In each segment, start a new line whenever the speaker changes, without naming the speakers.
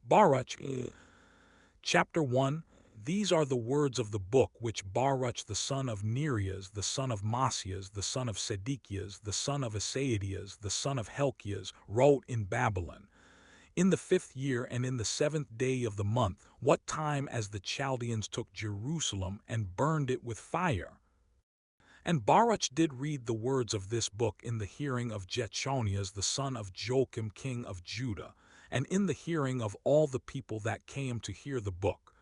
BARUCH, Chapter 1. These are the words of the book which BARUCH the son of Nerias, the son of Masias, the son of Sedekias, the son of Asaidias, the son of Helkias, wrote in Babylon. In the 5th year and in the 7th day of the month, what time as the Chaldeans took Jerusalem and burned it with fire. And Baruch did read the words of this book in the hearing of Jechonias the son of Joachim king of Judah, and in the hearing of all the people that came to hear the book,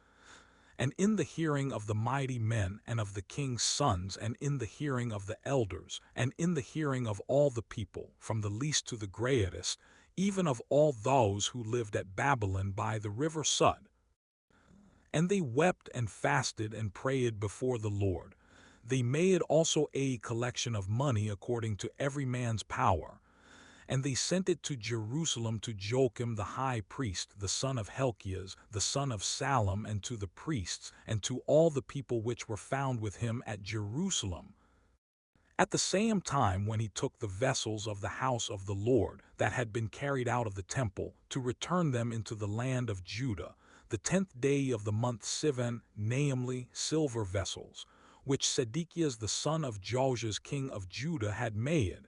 and in the hearing of the mighty men and of the king's sons, and in the hearing of the elders, and in the hearing of all the people, from the least to the greatest, even of all those who lived at Babylon by the river Sud. And they wept and fasted and prayed before the Lord. They made also a collection of money according to every man's power. And they sent it to Jerusalem to Joachim the high priest, the son of Helkias, the son of Salem, and to the priests, and to all the people which were found with him at Jerusalem. At the same time when he took the vessels of the house of the Lord that had been carried out of the temple, to return them into the land of Judah, the 10th day of the month Sivan, namely silver vessels, which Sedekias the son of Josias king of Judah had made.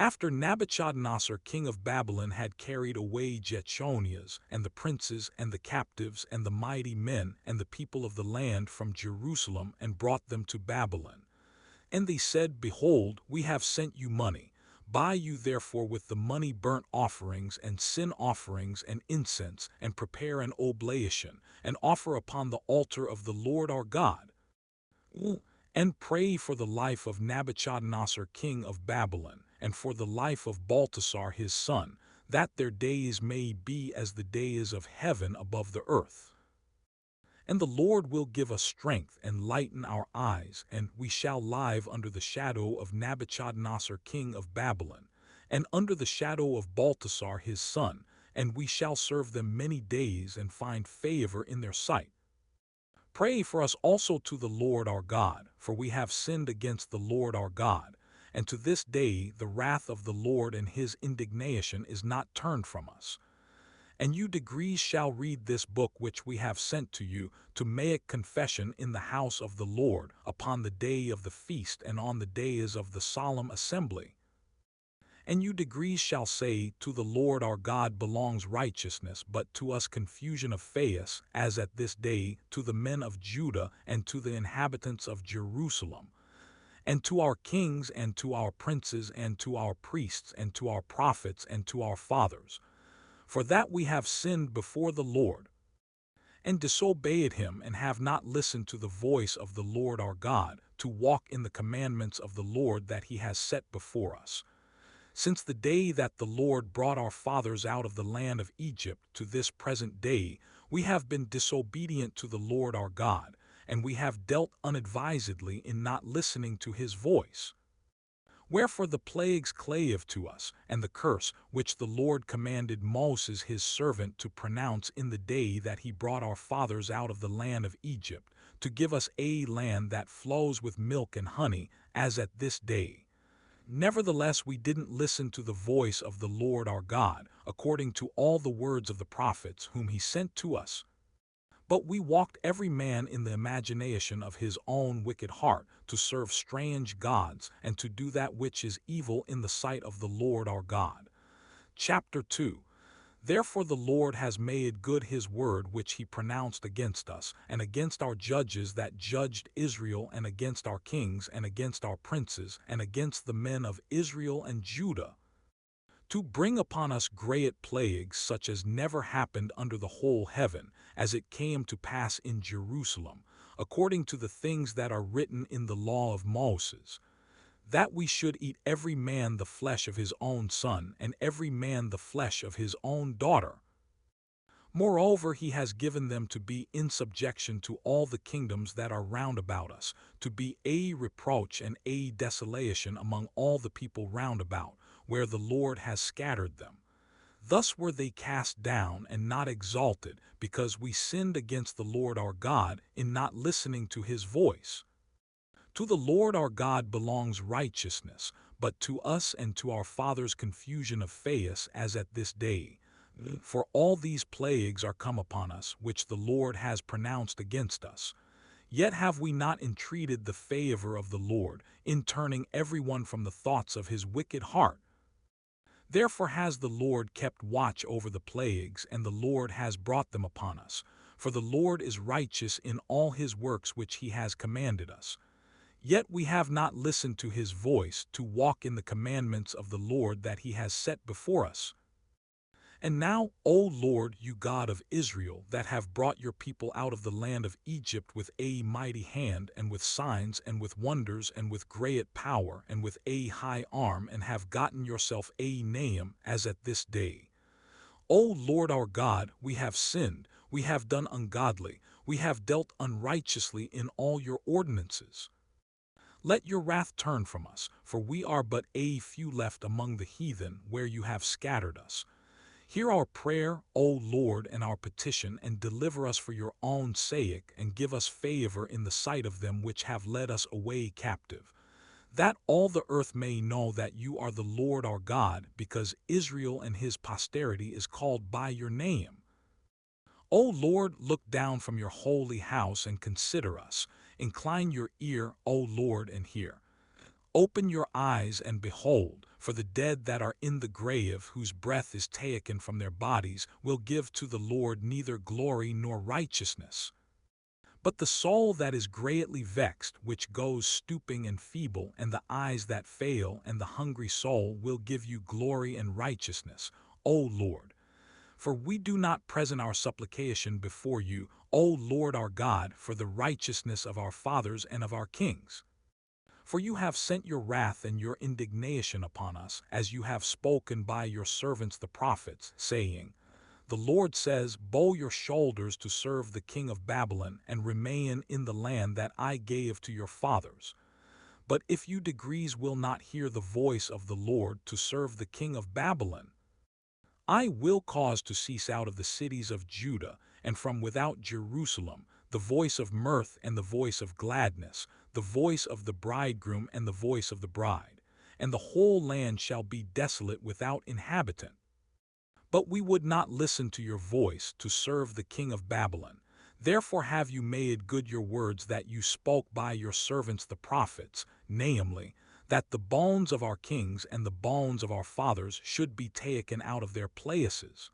After Nebuchadnezzar king of Babylon had carried away Jechonias, and the princes, and the captives, and the mighty men, and the people of the land from Jerusalem, and brought them to Babylon. And they said, Behold, we have sent you money. Buy you therefore with the money burnt offerings, and sin offerings, and incense, and prepare an oblation, and offer upon the altar of the Lord our God. And pray for the life of Nebuchadnezzar king of Babylon, and for the life of Baltasar his son, that their days may be as the days of heaven above the earth. And the Lord will give us strength and lighten our eyes, and we shall live under the shadow of Nebuchadnezzar king of Babylon, and under the shadow of Baltasar his son, and we shall serve them many days and find favor in their sight. Pray for us also to the Lord our God, for we have sinned against the Lord our God, and to this day the wrath of the Lord and his indignation is not turned from us. And you degrees shall read this book which we have sent to you, to make confession in the house of the Lord, upon the day of the feast and on the days of the solemn assembly. And you degrees shall say, To the Lord our God belongs righteousness, but to us confusion of face, as at this day, to the men of Judah, and to the inhabitants of Jerusalem, and to our kings, and to our princes, and to our priests, and to our prophets, and to our fathers, for that we have sinned before the Lord, and disobeyed him, and have not listened to the voice of the Lord our God, to walk in the commandments of the Lord that he has set before us. Since the day that the Lord brought our fathers out of the land of Egypt to this present day, we have been disobedient to the Lord our God, and we have dealt unadvisedly in not listening to his voice. Wherefore the plagues clave to us, and the curse which the Lord commanded Moses his servant to pronounce in the day that he brought our fathers out of the land of Egypt, to give us a land that flows with milk and honey, as at this day. Nevertheless we didn't listen to the voice of the Lord our God, according to all the words of the prophets whom he sent to us. But we walked every man in the imagination of his own wicked heart, to serve strange gods, and to do that which is evil in the sight of the Lord our God. Chapter 2. Therefore the Lord has made good his word which he pronounced against us, and against our judges that judged Israel, and against our kings, and against our princes, and against the men of Israel and Judah, to bring upon us great plagues such as never happened under the whole heaven, as it came to pass in Jerusalem, according to the things that are written in the law of Moses, that we should eat every man the flesh of his own son, and every man the flesh of his own daughter. Moreover, he has given them to be in subjection to all the kingdoms that are round about us, to be a reproach and a desolation among all the people round about, where the Lord has scattered them. Thus were they cast down and not exalted, because we sinned against the Lord our God in not listening to his voice. To the Lord our God belongs righteousness, but to us and to our fathers confusion of face, as at this day. For all these plagues are come upon us, which the Lord has pronounced against us. Yet have we not entreated the favor of the Lord, in turning every one from the thoughts of his wicked heart. Therefore has the Lord kept watch over the plagues, and the Lord has brought them upon us. For the Lord is righteous in all his works which he has commanded us. Yet we have not listened to his voice, to walk in the commandments of the Lord that he has set before us. And now, O Lord, you God of Israel, that have brought your people out of the land of Egypt with a mighty hand, and with signs, and with wonders, and with great power, and with a high arm, and have gotten yourself a name, as at this day. O Lord our God, we have sinned, we have done ungodly, we have dealt unrighteously in all your ordinances. Let your wrath turn from us, for we are but a few left among the heathen, where you have scattered us. Hear our prayer, O Lord, and our petition, and deliver us for your own sake, and give us favor in the sight of them which have led us away captive, that all the earth may know that you are the Lord our God, because Israel and his posterity is called by your name. O Lord, look down from your holy house and consider us. Incline your ear, O Lord, and hear. Open your eyes and behold, for the dead that are in the grave, whose breath is taken from their bodies, will give to the Lord neither glory nor righteousness. But the soul that is greatly vexed, which goes stooping and feeble, and the eyes that fail, and the hungry soul, will give you glory and righteousness, O Lord. For we do not present our supplication before you, O Lord our God, for the righteousness of our fathers and of our kings. For you have sent your wrath and your indignation upon us, as you have spoken by your servants the prophets, saying, The Lord says, Bow your shoulders to serve the king of Babylon, and remain in the land that I gave to your fathers. But if you degrees will not hear the voice of the Lord to serve the king of Babylon, I will cause to cease out of the cities of Judah, and from without Jerusalem, the voice of mirth and the voice of gladness, the voice of the bridegroom and the voice of the bride, and the whole land shall be desolate without inhabitant. But we would not listen to your voice to serve the king of Babylon. Therefore have you made good your words that you spoke by your servants the prophets, namely, that the bones of our kings and the bones of our fathers should be taken out of their places.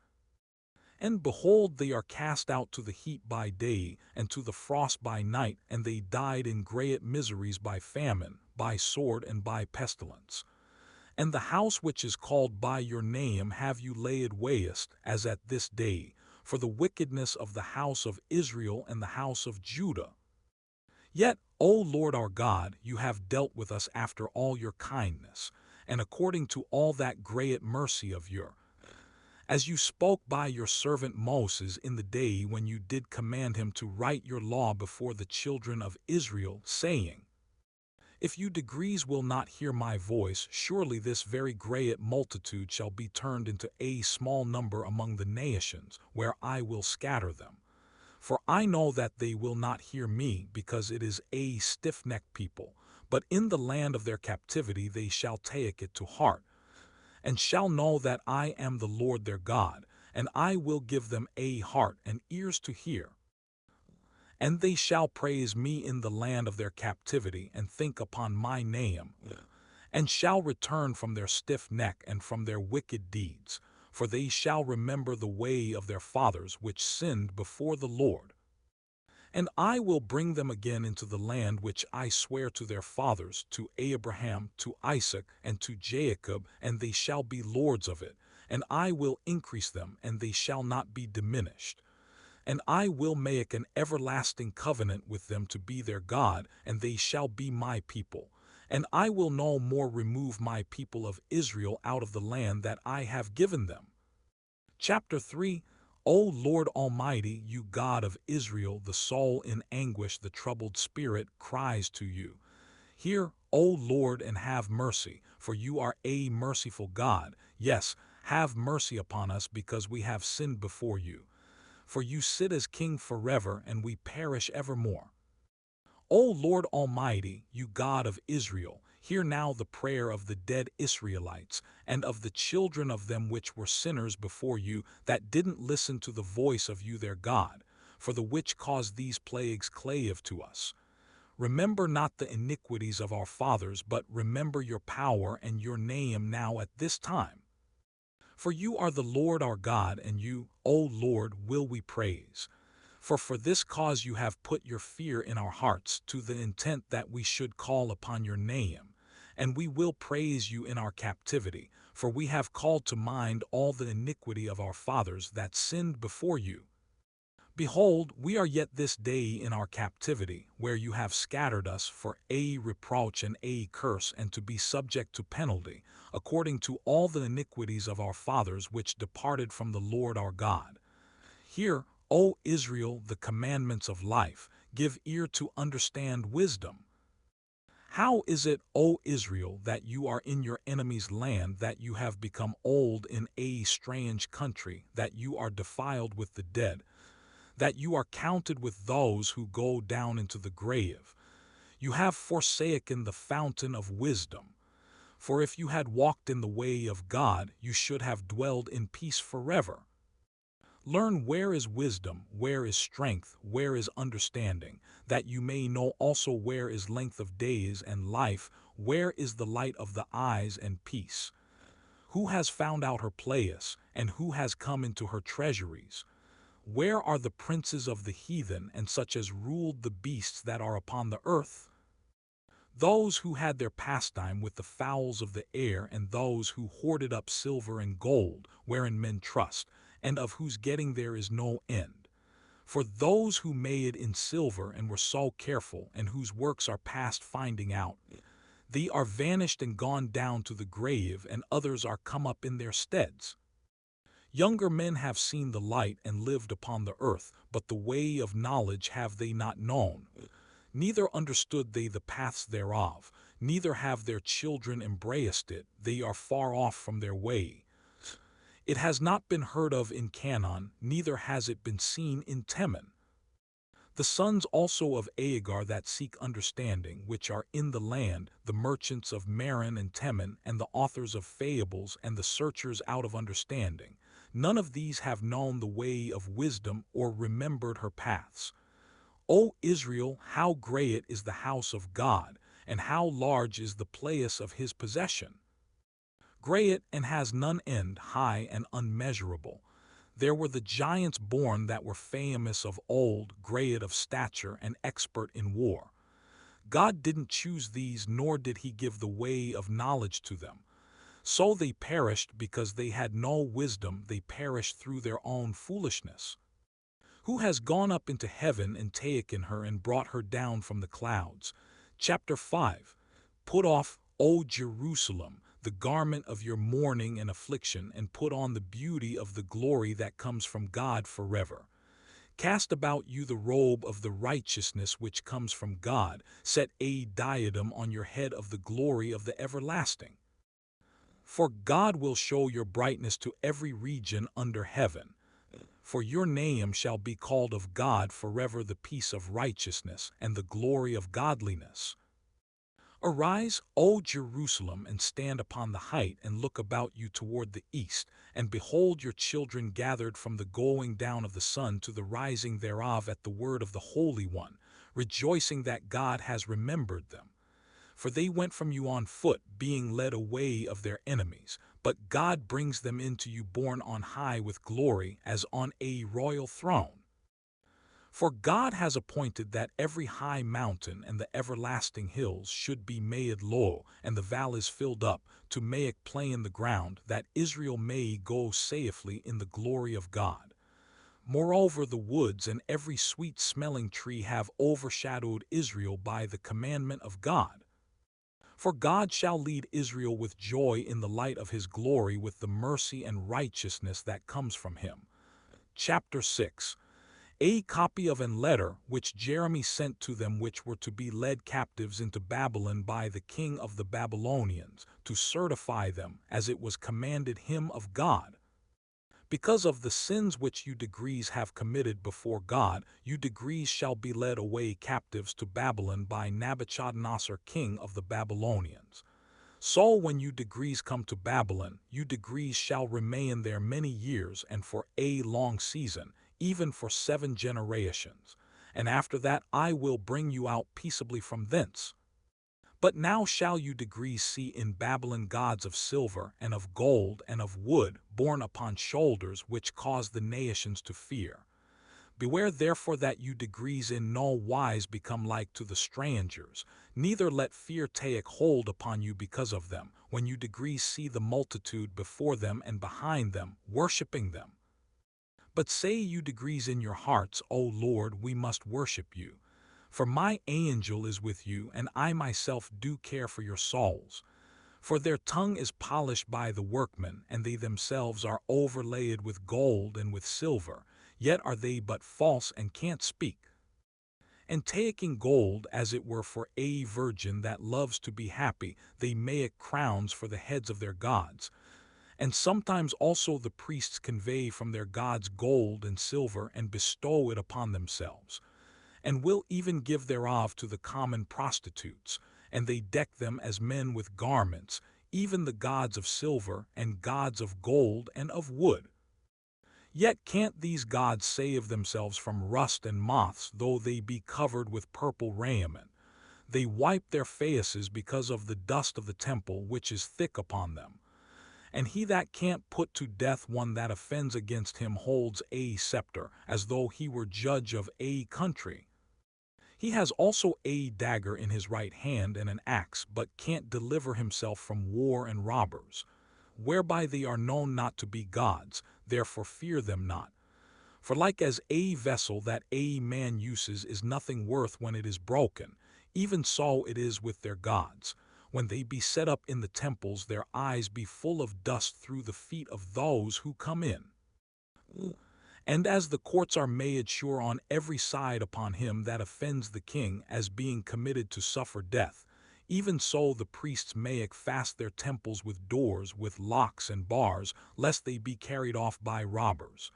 And behold, they are cast out to the heat by day, and to the frost by night, and they died in great miseries by famine, by sword, and by pestilence. And the house which is called by your name have you laid waste, as at this day, for the wickedness of the house of Israel and the house of Judah. Yet, O Lord our God, you have dealt with us after all your kindness, and according to all that great mercy of your, as you spoke by your servant Moses in the day when you did command him to write your law before the children of Israel, saying, If you degrees will not hear my voice, surely this very great multitude shall be turned into a small number among the nations, where I will scatter them. For I know that they will not hear me, because it is a stiff-necked people. But in the land of their captivity they shall take it to heart, and shall know that I am the Lord their God, and I will give them a heart and ears to hear. And they shall praise me in the land of their captivity, and think upon my name, and shall return from their stiff neck and from their wicked deeds, for they shall remember the way of their fathers which sinned before the Lord. And I will bring them again into the land which I swear to their fathers, to Abraham, to Isaac, and to Jacob, and they shall be lords of it. And I will increase them, and they shall not be diminished. And I will make an everlasting covenant with them to be their God, and they shall be my people. And I will no more remove my people of Israel out of the land that I have given them. Chapter 3. O Lord Almighty, you God of Israel, the soul in anguish, the troubled spirit, cries to you. Hear, O Lord, and have mercy, for you are a merciful God. Yes, have mercy upon us, because we have sinned before you. For you sit as king forever, and we perish evermore. O Lord Almighty, you God of Israel, Hear now the prayer of the dead Israelites, and of the children of them which were sinners before you, that didn't listen to the voice of you their God, for the which caused these plagues clave to us. Remember not the iniquities of our fathers, but remember your power and your name now at this time. For you are the Lord our God, and you, O Lord, will we praise. For this cause you have put your fear in our hearts, to the intent that we should call upon your name. And we will praise you in our captivity, for we have called to mind all the iniquity of our fathers that sinned before you. Behold, we are yet this day in our captivity, where you have scattered us for a reproach and a curse, and to be subject to penalty, according to all the iniquities of our fathers which departed from the Lord our God. Hear, O Israel, the commandments of life, give ear to understand wisdom. How is it, O Israel, that you are in your enemy's land, that you have become old in a strange country, that you are defiled with the dead, that you are counted with those who go down into the grave? You have forsaken the fountain of wisdom. For if you had walked in the way of God, you should have dwelled in peace forever. Learn where is wisdom, where is strength, where is understanding, that you may know also where is length of days and life, where is the light of the eyes and peace. Who has found out her place, and who has come into her treasuries? Where are the princes of the heathen, and such as ruled the beasts that are upon the earth? Those who had their pastime with the fowls of the air, and those who hoarded up silver and gold, wherein men trust, and of whose getting there is no end. For those who made in silver and were so careful, and whose works are past finding out, they are vanished and gone down to the grave, and others are come up in their steads. Younger men have seen the light and lived upon the earth, but the way of knowledge have they not known. Neither understood they the paths thereof, neither have their children embraced it, they are far off from their way. It has not been heard of in Canaan, neither has it been seen in Teman. The sons also of Agar that seek understanding, which are in the land, the merchants of Maran and Teman, and the authors of fables, and the searchers out of understanding, none of these have known the way of wisdom or remembered her paths. O Israel, how great is the house of God, and how large is the place of his possession! Great and has none end, high and unmeasurable. There were the giants born that were famous of old, great of stature and expert in war. God didn't choose these, nor did he give the way of knowledge to them. So they perished because they had no wisdom, they perished through their own foolishness. Who has gone up into heaven and taken her and brought her down from the clouds? Chapter 5. Put off, O Jerusalem, the garment of your mourning and affliction, and put on the beauty of the glory that comes from God forever. Cast about you the robe of the righteousness which comes from God. Set a diadem on your head of the glory of the everlasting. For God will show your brightness to every region under heaven. For your name shall be called of God forever, the peace of righteousness and the glory of godliness. Arise, O Jerusalem, and stand upon the height, and look about you toward the east, and behold your children gathered from the going down of the sun to the rising thereof at the word of the Holy One, rejoicing that God has remembered them. For they went from you on foot, being led away of their enemies, but God brings them into you borne on high with glory, as on a royal throne. For God has appointed that every high mountain and the everlasting hills should be made low, and the valleys filled up, to make plain the ground, that Israel may go safely in the glory of God. Moreover, the woods and every sweet-smelling tree have overshadowed Israel by the commandment of God. For God shall lead Israel with joy in the light of his glory, with the mercy and righteousness that comes from him. Chapter 6. A copy of an letter which Jeremy sent to them which were to be led captives into Babylon by the king of the Babylonians, to certify them, as it was commanded him of God. Because of the sins which you degrees have committed before God, you degrees shall be led away captives to Babylon by Nebuchadnezzar king of the Babylonians. So when you degrees come to Babylon, you degrees shall remain there many years and for a long season, even for 7 generations. And after that I will bring you out peaceably from thence. But now shall you degrees see in Babylon gods of silver and of gold and of wood borne upon shoulders, which cause the nations to fear. Beware therefore that you degrees in no wise become like to the strangers, neither let fear take hold upon you because of them, when you degrees see the multitude before them and behind them, worshipping them. But say you degrees in your hearts, O Lord, we must worship you. For my angel is with you, and I myself do care for your souls. For their tongue is polished by the workmen, and they themselves are overlaid with gold and with silver, yet are they but false and can't speak. And taking gold as it were for a virgin that loves to be happy, they make crowns for the heads of their gods. And sometimes also the priests convey from their gods gold and silver and bestow it upon themselves, and will even give thereof to the common prostitutes, and they deck them as men with garments, even the gods of silver and gods of gold and of wood. Yet can't these gods save themselves from rust and moths, though they be covered with purple raiment? They wipe their faces because of the dust of the temple which is thick upon them. And he that can't put to death one that offends against him holds a scepter, as though he were judge of a country. He has also a dagger in his right hand and an axe, but can't deliver himself from war and robbers, whereby they are known not to be gods, therefore fear them not. For like as a vessel that a man uses is nothing worth when it is broken, even so it is with their gods. When they be set up in the temples, their eyes be full of dust through the feet of those who come in. And as the courts are made sure on every side upon him that offends the king, as being committed to suffer death, even so the priests make fast their temples with doors, with locks and bars, lest they be carried off by robbers.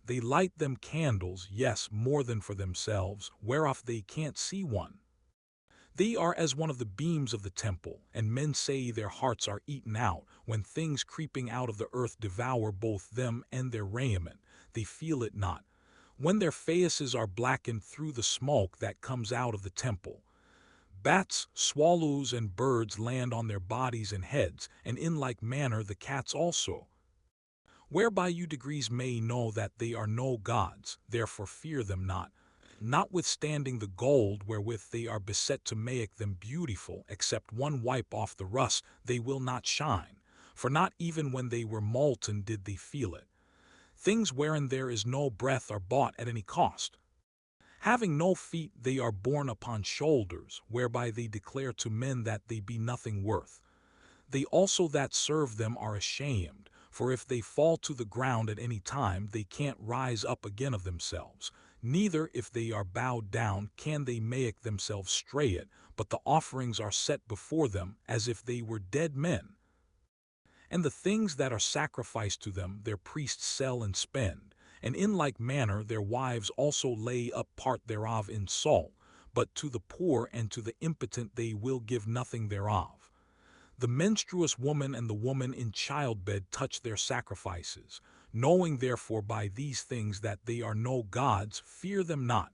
They light them candles, yes, more than for themselves, whereof they can't see one. They are as one of the beams of the temple, and men say their hearts are eaten out, when things creeping out of the earth devour both them and their raiment. They feel it not, when their faces are blackened through the smoke that comes out of the temple. Bats, swallows, and birds land on their bodies and heads, and in like manner the cats also. Whereby you degrees may know that they are no gods, therefore fear them not. Notwithstanding the gold wherewith they are beset to make them beautiful, except one wipe off the rust, they will not shine, for not even when they were molten did they feel it. Things wherein there is no breath are bought at any cost. Having no feet, they are borne upon shoulders, whereby they declare to men that they be nothing worth. They also that serve them are ashamed, for if they fall to the ground at any time, they can't rise up again of themselves. Neither, if they are bowed down, can they make themselves straight, but the offerings are set before them as if they were dead men. And the things that are sacrificed to them their priests sell and spend, and in like manner their wives also lay up part thereof in salt, but to the poor and to the impotent they will give nothing thereof. The menstruous woman and the woman in childbed touch their sacrifices. Knowing therefore by these things that they are no gods, fear them not.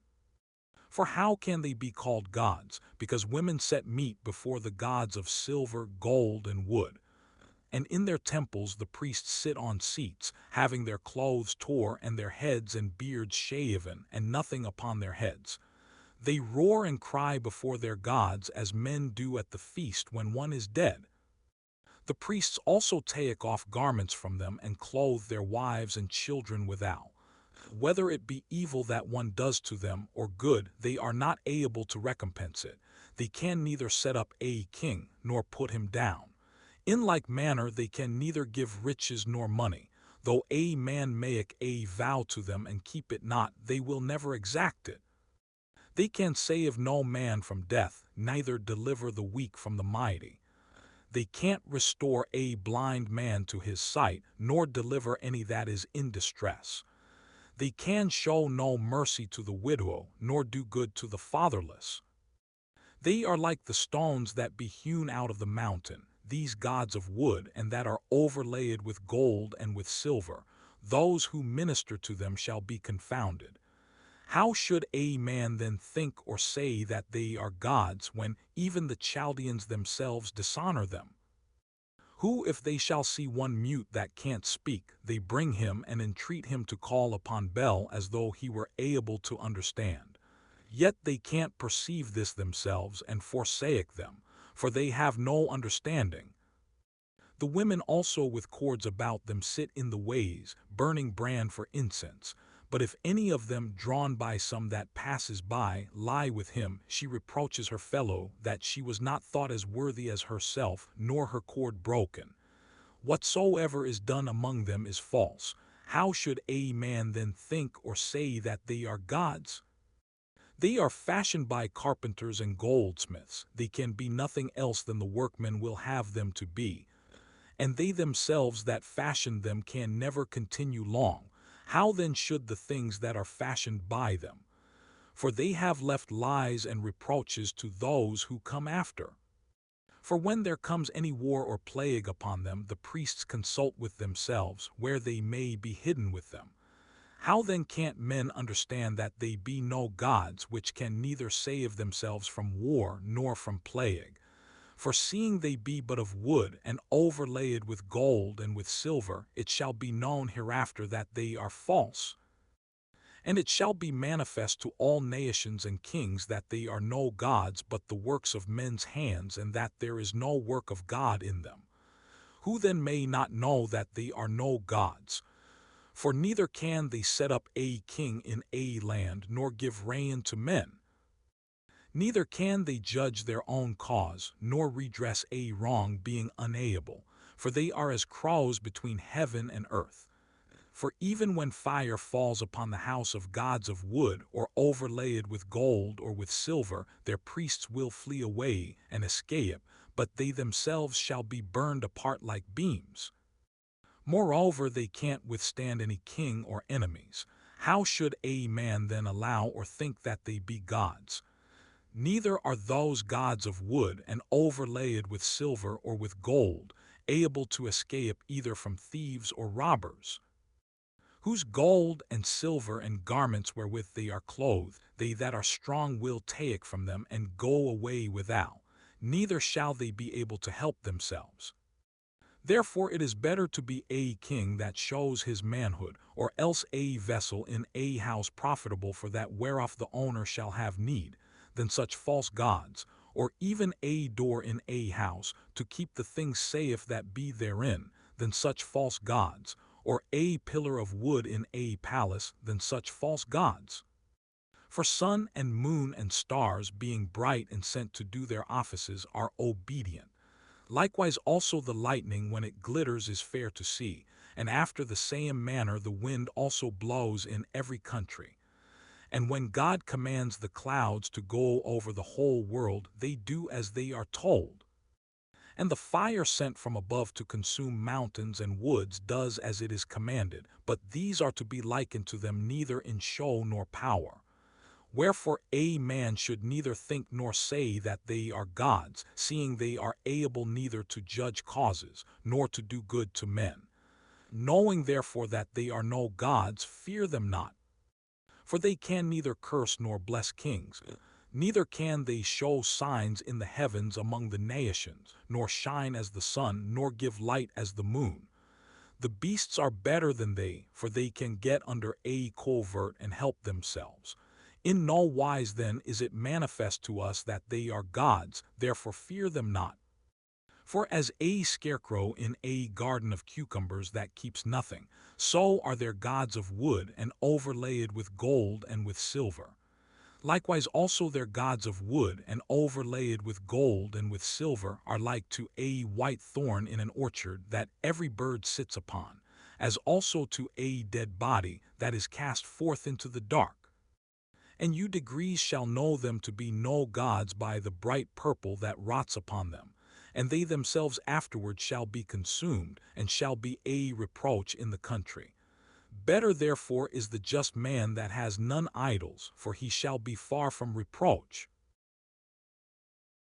For how can they be called gods? Because women set meat before the gods of silver, gold, and wood. And in their temples the priests sit on seats, having their clothes tore and their heads and beards shaven, and nothing upon their heads. They roar and cry before their gods as men do at the feast when one is dead. The priests also take off garments from them and clothe their wives and children withal. Whether it be evil that one does to them or good, they are not able to recompense it. They can neither set up a king nor put him down. In like manner they can neither give riches nor money. Though a man make a vow to them and keep it not, they will never exact it. They can save no man from death, neither deliver the weak from the mighty. They can't restore a blind man to his sight, nor deliver any that is in distress. They can show no mercy to the widow, nor do good to the fatherless. They are like the stones that be hewn out of the mountain, these gods of wood, and that are overlaid with gold and with silver. Those who minister to them shall be confounded. How should a man then think or say that they are gods, when even the Chaldeans themselves dishonor them? Who, if they shall see one mute that can't speak, they bring him and entreat him to call upon Bel as though he were able to understand. Yet they can't perceive this themselves, and forsake them, for they have no understanding. The women also with cords about them sit in the ways, burning brand for incense. But if any of them, drawn by some that passes by, lie with him, she reproaches her fellow that she was not thought as worthy as herself, nor her cord broken. Whatsoever is done among them is false. How should a man then think or say that they are gods? They are fashioned by carpenters and goldsmiths. They can be nothing else than the workmen will have them to be. And they themselves that fashioned them can never continue long. How then should the things that are fashioned by them? For they have left lies and reproaches to those who come after. For when there comes any war or plague upon them, the priests consult with themselves, where they may be hidden with them. How then can't men understand that they be no gods, which can neither save themselves from war nor from plague? For seeing they be but of wood, and overlaid with gold and with silver, it shall be known hereafter that they are false. And it shall be manifest to all nations and kings that they are no gods but the works of men's hands, and that there is no work of God in them. Who then may not know that they are no gods? For neither can they set up a king in a land, nor give reign to men. Neither can they judge their own cause, nor redress a wrong, being unable. For they are as crows between heaven and earth. For even when fire falls upon the house of gods of wood, or overlaid with gold or with silver, their priests will flee away and escape, but they themselves shall be burned apart like beams. Moreover, they can't withstand any king or enemies. How should a man then allow or think that they be gods? Neither are those gods of wood and overlaid with silver or with gold, able to escape either from thieves or robbers, whose gold and silver and garments wherewith they are clothed, they that are strong will take from them and go away without, neither shall they be able to help themselves. Therefore it is better to be a king that shows his manhood, or else a vessel in a house profitable for that whereof the owner shall have need, than such false gods, or even a door in a house, to keep the things safe that be therein, than such false gods, or a pillar of wood in a palace, than such false gods. For sun and moon and stars, being bright and sent to do their offices, are obedient. Likewise also the lightning, when it glitters, is fair to see, and after the same manner the wind also blows in every country. And when God commands the clouds to go over the whole world, they do as they are told. And the fire sent from above to consume mountains and woods does as it is commanded, but these are to be likened to them neither in show nor power. Wherefore a man should neither think nor say that they are gods, seeing they are able neither to judge causes, nor to do good to men. Knowing therefore that they are no gods, fear them not. For they can neither curse nor bless kings, neither can they show signs in the heavens among the nations, nor shine as the sun, nor give light as the moon. The beasts are better than they, for they can get under a covert and help themselves. In no wise then is it manifest to us that they are gods, therefore fear them not. For as a scarecrow in a garden of cucumbers that keeps nothing, so are their gods of wood and overlaid with gold and with silver. Likewise also their gods of wood and overlaid with gold and with silver are like to a white thorn in an orchard that every bird sits upon, as also to a dead body that is cast forth into the dark. And you degrees shall know them to be no gods by the bright purple that rots upon them, and they themselves afterward shall be consumed, and shall be a reproach in the country. Better therefore is the just man that has none idols, for he shall be far from reproach.